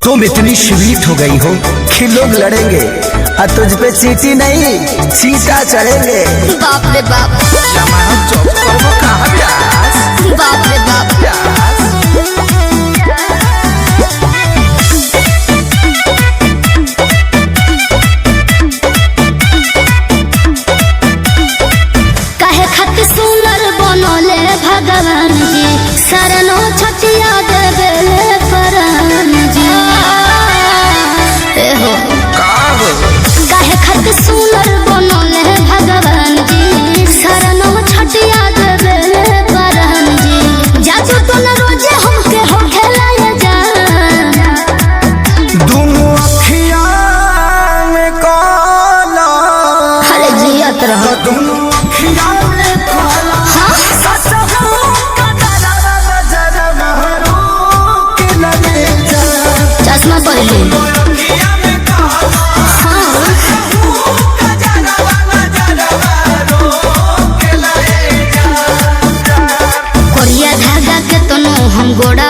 तुम इतनी स्वीट हो गई हो कि लोग लड़ेंगे और तुझ पे चीटी नहीं चीटा चढ़ेंगे। बाप रे बाप, बाप रे बाप। काहे खातिर सुंदर बनले भगवान जी, शरणो छटिया देवे परान जी। हो काहे खातिर सुंदर बनले भगवान जी, शरणो छटिया देवे परान जी। जादू तो न रोजे हमके हो खेलाए जा, दोनों अखियां में काला। अरे जियत रहो दोनों अखियां में काला। हाँ? चश्मा पहले कोरिया धागा के तनो हम गोड़ा